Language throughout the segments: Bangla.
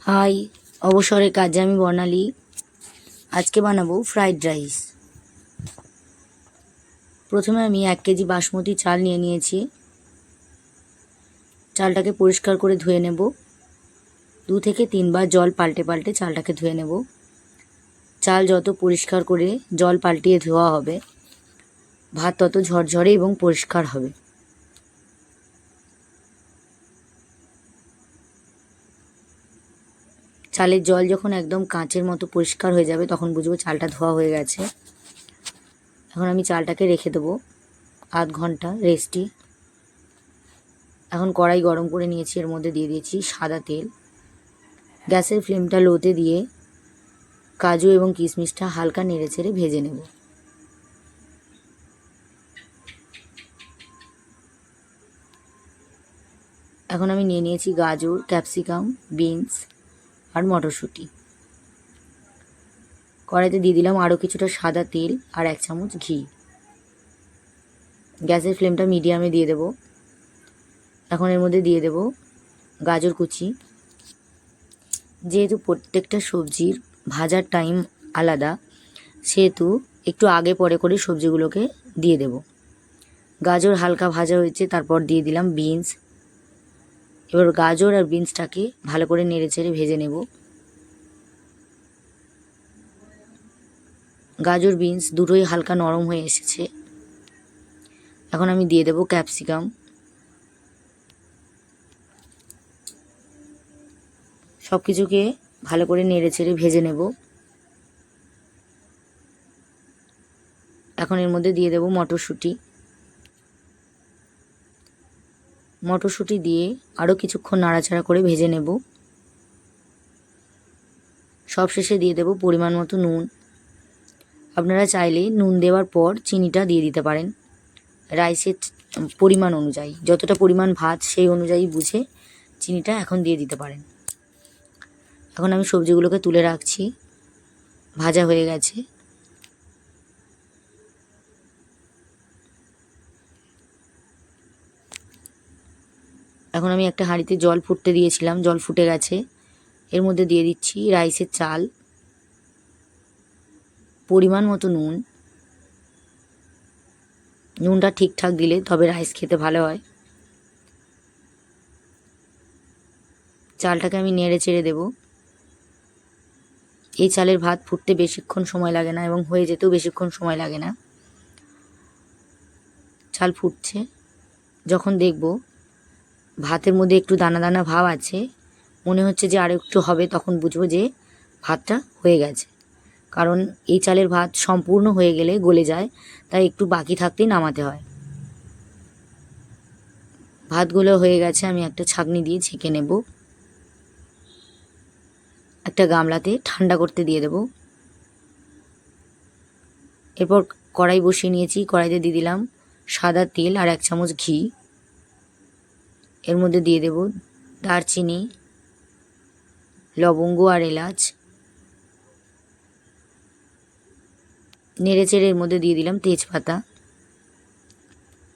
হাই, অবসরের কাজে আমি বর্ণালী। আজকে বানাবো ফ্রাইড রাইস। প্রথমে আমি 1 কেজি বাসমতি চাল নিয়ে নিয়েছি। চালটাকে পরিষ্কার করে ধুয়ে নেব। 2 থেকে 3 বার জল পাল্টে পাল্টে চালটাকে ধুয়ে নেব। চাল যত পরিষ্কার করে জল পাল্টিয়ে ধোয়া হবে, ভাত তত ঝরঝরে এবং পরিষ্কার হবে। চালের জল যখন একদম কাঁচের মতো পরিষ্কার হয়ে যাবে তখন বুঝবো চালটা ধোয়া হয়ে গেছে। এখন আমি চালটাকে রেখে দেবো আধ ঘন্টা রেস্টে। এখন কড়াই গরম করে নিয়েছি, এর মধ্যে দিয়ে দিয়েছি সাদা তেল। গ্যাসের ফ্লেমটা লোতে দিয়ে কাজু এবং কিশমিশটা হালকা নেড়েচেড়ে ভেজে নেব। এখন আমি নিয়ে নিয়েছি গাজর, ক্যাপসিকাম, বিনস আর মটরশুঁটি। কড়াইতে দিয়ে দিলাম আরও কিছুটা সাদা তেল আর 1 চামচ ঘি। গ্যাসের ফ্লেমটা মিডিয়ামে দিয়ে দেব। এখন এর মধ্যে দিয়ে দেব গাজর কুচি। যেহেতু প্রত্যেকটা সবজির ভাজার টাইম আলাদা, সেহেতু একটু আগে পরে করে সবজিগুলোকে দিয়ে দেব। গাজর হালকা ভাজা হয়েছে, তারপর দিয়ে দিলাম বিনস। এবার গাজর আর বিনসটাকে ভালো করে নেড়েচেড়ে ভেজে নেব। গাজর বিনস দুটোই হালকা নরম হয়ে এসেছে। এখন আমি দিয়ে দেব ক্যাপসিকাম। সব কিছুকে ভালো করে নেড়েচেড়ে ভেজে নেব। এখন এর মধ্যে দিয়ে দেব মটরশুঁটি। মটরশুঁটি দিয়ে আরও কিছুক্ষণ নাড়াচাড়া করে ভেজে নেব। সবশেষে দিয়ে দেব পরিমাণ মতো নুন। আপনারা চাইলে নুন দেওয়ার পর চিনিটা দিয়ে দিতে পারেন রাইসের পরিমাণ অনুযায়ী। যতটা পরিমাণ ভাত সেই অনুযায়ী বুঝে চিনিটা এখন দিয়ে দিতে পারেন। এখন আমি সবজিগুলোকে তুলে রাখছি, ভাজা হয়ে গেছে। এখন আমি একটা হাঁড়িতে জল ফুটতে দিয়েছিলাম, জল ফুটে গেছে। এর মধ্যে দিয়ে দিচ্ছি রাইসের চাল, পরিমাণ মতো নুন। নুনটা ঠিকঠাক দিলে তবে রাইস খেতে ভালো হয়। চালটাকে আমি নেড়ে চেড়ে দেব। এই চালের ভাত ফুটতে বেশিক্ষণ সময় লাগে না এবং হয়ে যেতেও বেশিক্ষণ সময় লাগে না। চাল ফুটছে, যখন দেখব ভাতের মধ্যে একটু দানা দানা ভাব আছে, মনে হচ্ছে যে আরও একটু হবে, তখন বুঝবো যে ভাতটা হয়ে গেছে। কারণ এই চালের ভাত সম্পূর্ণ হয়ে গেলে গলে যায়, তাই একটু বাকি থাকতেই নামাতে হয়। ভাতগুলো হয়ে গেছে, আমি একটা ছাঁকনি দিয়ে ছেঁকে নেব। একটা গামলাতে ঠান্ডা করতে দিয়ে দেব। এরপর কড়াই বসিয়ে নিয়েছি, কড়াইতে দিয়ে দিলাম সাদা তেল আর 1 চামচ ঘি। এর মধ্যে দিয়ে দেব দারচিনি, লবঙ্গ আর এলাচ। নেড়েচেড়ে এর মধ্যে দিয়ে দিলাম তেজপাতা।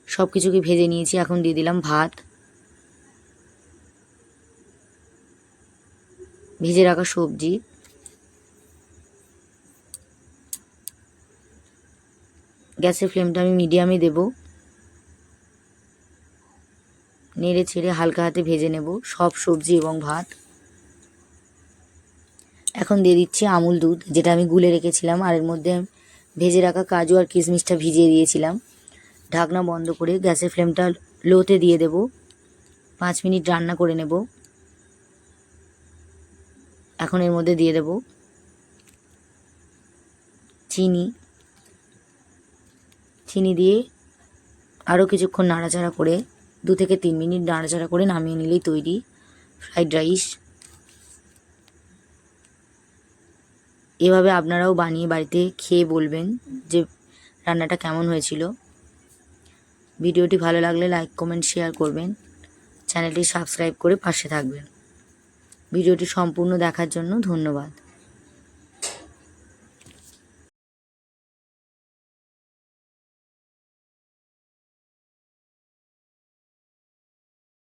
সব কিছুকে ভেজে নিয়েছি, এখন দিয়ে দিলাম ভাত, ভেজে রাখা সবজি। গ্যাসের ফ্লেমটা আমি মিডিয়ামে দেব। নেড়ে ছেড়ে হালকা হাতে ভেজে নেব সব সবজি এবং ভাত। এখন দিয়ে দিচ্ছি আমুল দুধ, যেটা আমি গুলে রেখেছিলাম, আর এর মধ্যে ভেজে রাখা কাজু আর কিশমিশটা ভিজিয়ে দিয়েছিলাম। ঢাকনা বন্ধ করে গ্যাসের ফ্লেমটা লোতে দিয়ে দেব। 5 মিনিট রান্না করে নেব। এখন এর মধ্যে দিয়ে দেব চিনি দিয়ে আরও কিছুক্ষণ নাড়াচাড়া করে 2 থেকে 3 মিনিট নাড়াচাড়া করে নামিয়ে নিলেই তৈরি ফ্রাইড রাইস। এভাবে আপনারাও বানিয়ে বাড়িতে খেয়ে বলবেন যে রান্নাটা কেমন হয়েছিল। ভিডিওটি ভালো লাগলে লাইক, কমেন্ট, শেয়ার করবেন। চ্যানেলটি সাবস্ক্রাইব করে পাশে থাকবেন। ভিডিওটি সম্পূর্ণ দেখার জন্য ধন্যবাদ।